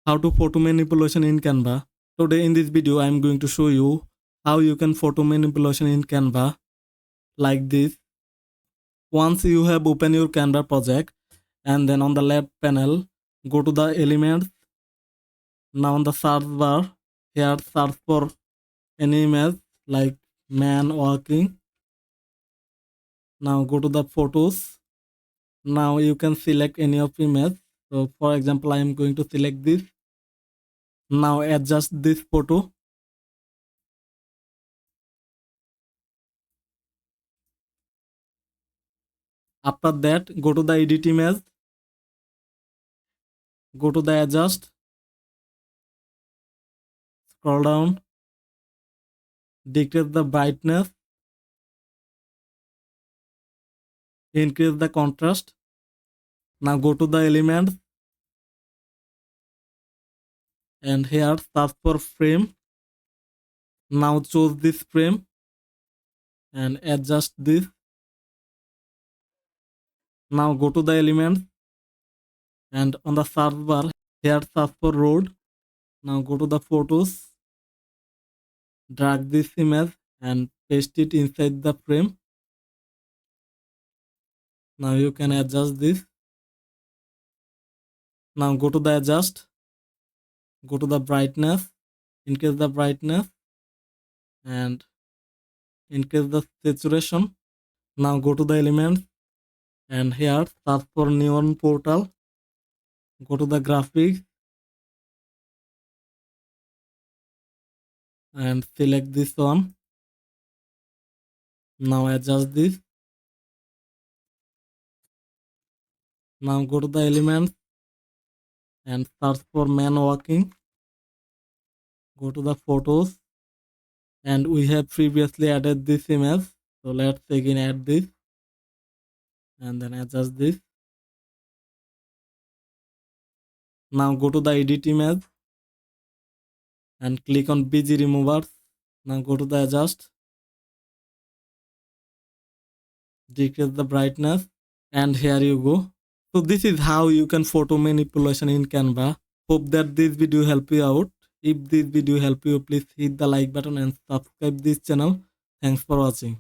How to photo manipulation in Canva. Today in this video I am going to show you how you can photo manipulation in Canva like this. Once you have opened your Canva project, and then on the left panel go to the elements. Now on the search bar here search for any image like man walking. Now go to the photos. Now you can select any of image. So for example I am going to select this. Now adjust this photo. After that go to the edit image, go to the adjust, scroll down, decrease the brightness, increase the contrast. Now go to the elements and here search for frame. Now choose this frame and adjust this. Now go to the elements and on the search bar here search for road. Now go to the photos, drag this image and paste it inside the frame. Now you can adjust this. Now go to the adjust, go to the brightness, increase the brightness and increase the saturation. Now go to the elements and here search for neon portal. Go to the graphics and select this one. Now adjust this. Now go to the elements and search for man walking. Go to the photos and we have previously added this image. So let's again add this and then adjust this. Now go to the edit image and click on busy removers. Now go to the adjust, decrease the brightness and here you go. So this is how you can photo manipulation in Canva. Hope that this video help you out. If this video help you, please hit the like button and subscribe this channel. Thanks for watching.